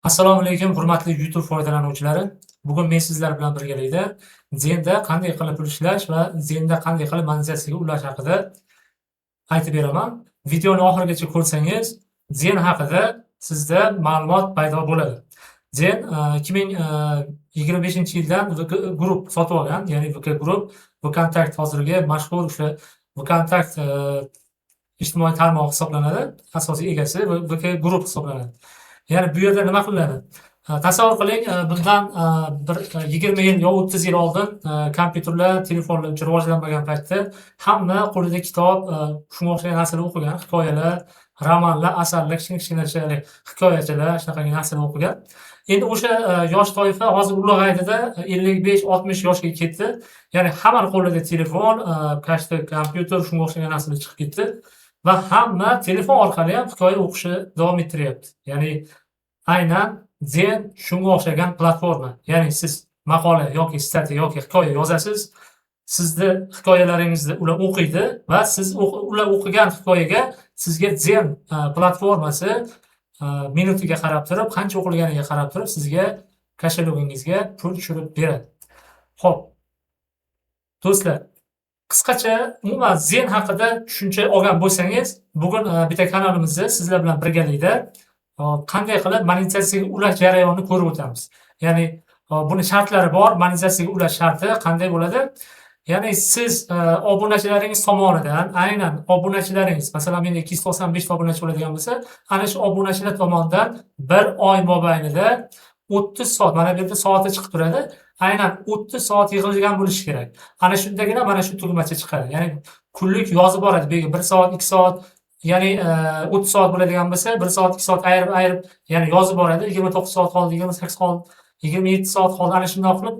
Assalomu alaykum, hurmatli YouTube foydalanuvchilari. Bugun men sizlar bilan birgalikda Zen'da qanday qilib pul ishlash va Zen'da qanday qilib monetizatsiyaga ulash haqida aytib beraman. Videoni oxirigacha ko'rsangiz, Zen haqida sizda ma'lumot paydo bo'ladi. Zen 2025-yildan VK Group sotib olgan, ya'ni VK Group VKontakte hozirgi mashhur o'sha VKontakte ijtimoiy tarmoq hisoblanadi. Asosiy egasi VK Group hisoblanadi. Ya'ni bu yerda nima qilinadi? Tasavvur qiling, bundan bir 20 yil yo 30 yil oldin kompyuterlar, telefonlar uncha rivojlanmagan paytda hamma qo'lida kitob, shunga o'xshagan narsalar o'qigan, hikoyalar, romanlar, asarlar, kichkina hikoyachalar, shunaqangi narsalar o'qigan. Endi o'sha yosh toifa hozir ulg'aydida 55-60 yoshga ketdi. Ya'ni hamma qo'lida telefon, kashta kompyuter, shunga o'xshagan narsalar chiqib ketdi. Va hamma telefon orqali ham hikoya o'qishni davom ettiryapti. Ya'ni aynan Zen shunga o'xshagan platforma. Ya'ni siz maqola yoki statiya yoki hikoya yozasiz, sizni hikoyalaringizni ular o'qiydi va siz ular o'qigan hikoyaga sizga Zen platformasi minutiga qarab turib, qancha o'qilganiga qarab turib sizga koshelogingizga pul tushirib beradi. Xo'p. Do'stlar, qisqacha umuman Zen haqida tushuncha olgan bo'lsangiz, bugun bitta kanalimizda sizlar bilan birgalikda qanday qilib monetizatsiyaga ulash jarayonini ko'rib o'tamiz. Ya'ni buni shartlari bor, monetizatsiyaga ulash sharti qanday bo'ladi? Ya'ni siz obunachilaringiz tomonidan, aynan obunachilaringiz, masalan menda 295 ta obunachi bo'ladigan bo'lsa, ana shu obunachilar tomonidan 1 oy mobaynida 30 soat, mana bu yerda soati chiqib turadi. Aynan 30 soat yig'ilgan bo'lishi kerak. Ana shundagina mana shu tugmacha chiqadi. Ya'ni kunlik yozib boradi. Bu 1 soat, 2 soat, ya'ni 30 soat bo'ladigan bo'lsa, 1 soat, 2 soat ayirib, ya'ni yozib boradi. 29 soat qoldi, 28 qoldi, 27 soat qoldi. Ana shunday qilib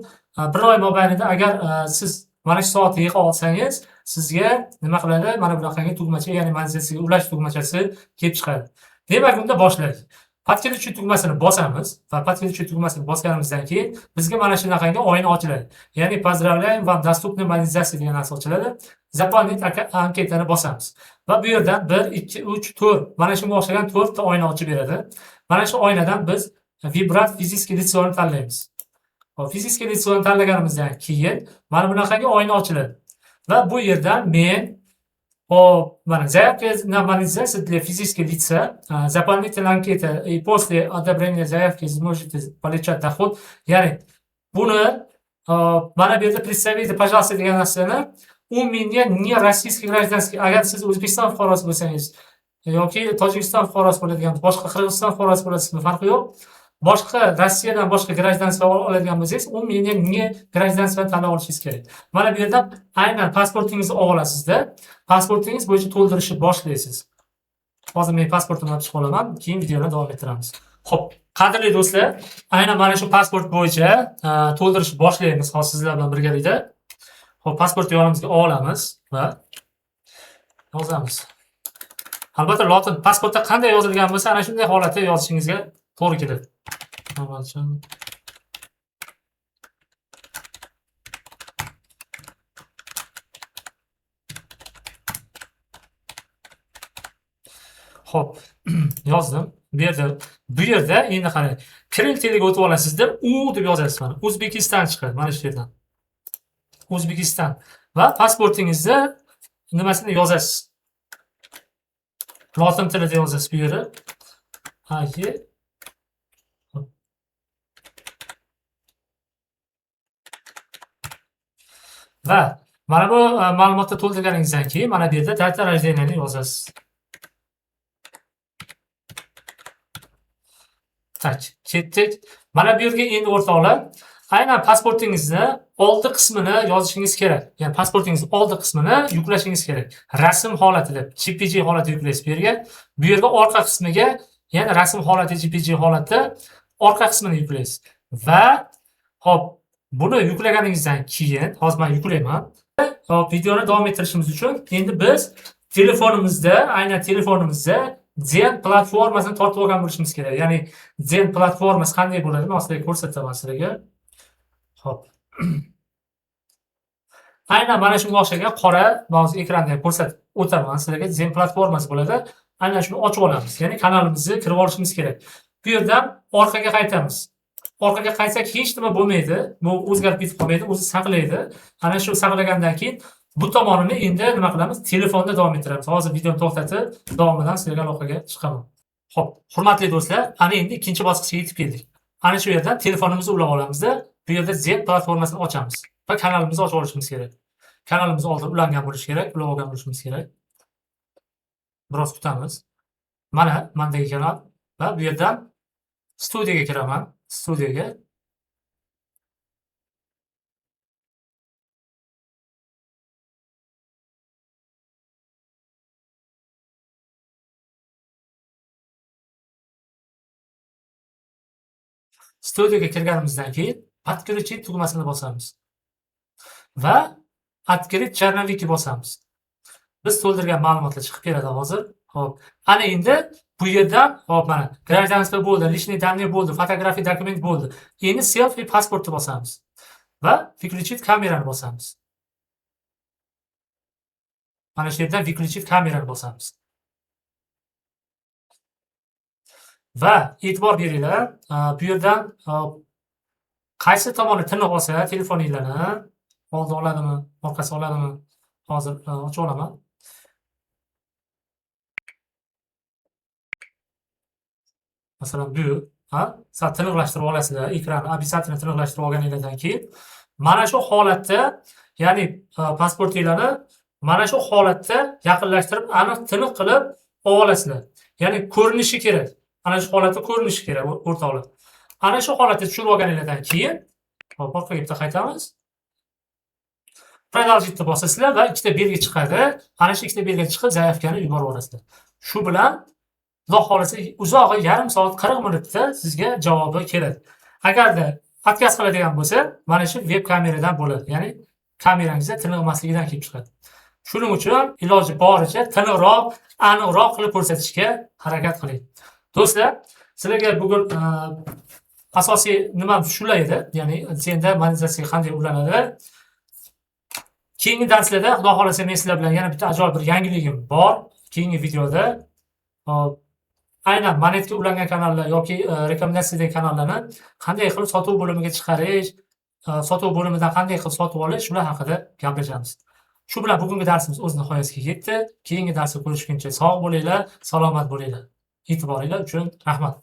1 oy mobaynida agar siz mana shu soatni yig'ib olsangiz, sizga nima qiladi? Mana bunaqangi tugmacha, ya'ni monetizatsiyaga ulash tugmachasi kelib chiqadi. Demak, unda boshlaylik. Подключи tugmasini bosamiz va подключи tugmasini bosganimizdan keyin bizga mana shunaqangi oyna ochiladi. Ya'ni поздравляем, вам доступна монетизация degan narsa ochiladi. Заполнить anketani bosamiz. Va bu yerdan 1, 2, 3, 4 mana shunga o'xshagan 4 ta oyna ochib beradi. Mana shu oynadan biz Vibrat fiziskiy litseonni tanlaymiz. Hop, fiziskiy litseonni tanlaganimizdan keyin mana bunaqangi oyna ochiladi. Va bu yerdan men mana заявка на монетизацию для физических лица, заполнительная анкета и после одобрения заявки сможете получать доход. Ya'ni buni mana bu yerda представите, пожалуйста degan narsani u menga не российский гражданский, agar siz O'zbekiston fuqarosi bo'lsangiz yoki Tojikiston fuqarosi bo'ladigan, boshqa Qirg'iziston fuqarosi bo'lasizmi, farqi yo'q. Boshqa Rossiyadan boshqa grajdanstvo oladigan bo'lsangiz, u menga не grajdanstvoni tanlab olishingiz kerak. Mana bu yerda aynan pasportingizni olasizda, pasportingiz bo'yicha to'ldirishni boshlaysiz. Hozir men pasportimni olib chiqib olaman, keyin videoni davom ettiramiz. Xo'p, qadrli do'stlar, aynan mana shu pasport bo'yicha to'ldirishni boshlaymiz hozir sizlar bilan birgalikda. Xo'p, pasportni yonimizga olamiz va yozamiz. Albatta, lotin pasportda qanday yozilgan bo'lsa, ana shunday holatda yozishingizga to'g'ri keladi. Xo'p, yozdim. Bu yerda endi qarang, kiril tiliga o'tib olasizda, u deb yozasiz mana. O'zbekiston chiqadi mana shu yerdan. O'zbekiston va pasportingizda nimasini yozasiz. Lotin tilida yozasiz bu yerda. Va mana bu ma'lumotni to'ldirganingizdan keyin mana bu yerda data rождениeni yozasiz. Tak, ketdik. Mana bu yerga endi o'rtoqlar, aynan pasportingizni oldi qismini yozishingiz kerak. Ya'ni pasportingiz oldi qismini yuklashingiz kerak. Rasm holatida, JPG holatida yuklaysiz bu yerga. Bu yerga orqa qismiga, ya'ni rasm holati JPG holatda orqa qismini yuklaysiz. Va hop, buni yuklaganingizdan keyin, hozir men yuklayman. Hop, videoni davom ettirishimiz uchun endi biz telefonimizda, aynan telefonimizda Zen platformasini tortib olgan bo'lishimiz kerak. Ya'ni Zen platformasi qanday bo'ladi? Men sizlarga ko'rsataman sizlarga. Hop. Aynan mana shunga o'xshagan qora mavzu ekranda ko'rsatib o'taman sizlarga. Zen platformasi bo'ladi. Aynan shuni ochib olamiz. Ya'ni kanalimizni kirib olishimiz kerak. Bu yerdan orqaga qaytamiz. Orqaga qaytsak hech nima bo'lmaydi. Bu o'zgarib ketib qolmaydi, o'zi saqlaydi. Ana shu saqlagandan keyin bu tomonini endi nima qilamiz? Telefonda davom ettiramiz. Hozir videoni to'xtatib, davomidan sizlarga aloqaga chiqaman. Xo'p, hurmatli do'stlar, ana endi ikkinchi bosqichga yetib keldik. Ana shu yerdan telefonimizni ulab olamizda, bu yerda Z platformasini ochamiz va kanalimizni ochib olishimiz kerak. Kanalimiz oldin ulangan bo'lishi kerak, ulab olgan bo'lishimiz kerak. Biroz kutamiz. Mana mendagi kanal va bu yerdan studiyaga kiraman. Studiyaga kirganimizdan keyin подключить tugmasini bosamiz va открыть черновики bosamiz. Biz to'ldirgan ma'lumotlar chiqib keladi hozir. Xo'p, ana endi bu yerdan hop mana гражданство bo'ldi, личные данные bo'ldi, fotografiya dokument bo'ldi. Endi selfie pasportni bosamiz va выключить kamerani bosamiz. Mana shu yerdan выключить kamerani bosamiz. Va e'tibor beringlar, bu yerdan qaysi tomoni tiniq olsa telefoninglarni oldi oladimi, orqasi oladimi? Hozir ochib olaman. Masalan, bu sal tiniqlashtirib olasizlar, ekranni обязательно tiniqlashtirib olganingizdan keyin mana shu holatda, ya'ni pasportinglarni mana shu holatda yaqinlashtirib, aniq tiniq qilib olasizlar. Ya'ni ko'rinishi kerak. Ana shu holatda ko'rinishi kerak o'rtoqlar. Ana shu holatda tushirib olganingizdan keyin hop orqaga bitta qaytamiz. Продолжitni bosasizlar va ikkita belgi chiqadi. Ana shu ikkita belgi chiqib, zaявкani yuborib yuborasizlar. Shu bilan Xudo xolasa uzog'i yarim soat 40 minutda sizga javobi keladi. Agarda отказ qiladigan bo'lsa, mana shu web kameradan bo'ladi. Ya'ni kamerangizda tiniqmasligidan kelib chiqadi. Shuning uchun iloji boricha tiniqroq, aniqroq qilib ko'rsatishga harakat qiling. Do'stlar, sizlarga bugun asosiy nima shular edi. Ya'ni senda monetizatsiyaga qanday ulanadi? Keyingi darslarda Xudo xolasa men sizlar bilan yana bitta ajoyib bir yangiligim bor. Keyingi videoda aynan monetga ulangan kanallar yoki rekomendatsiyadagi kanallarni qanday qilib sotuv bo'limiga chiqarish, sotuv bo'limidan qanday qilib sotib olish, shular haqida gaplashamiz. Shu bilan bugungi darsimiz o'z nihoyasiga yetdi. Keyingi darsda ko'rishguncha sog' bo'linglar, salomat bo'linglar. E'tiboringlar uchun rahmat.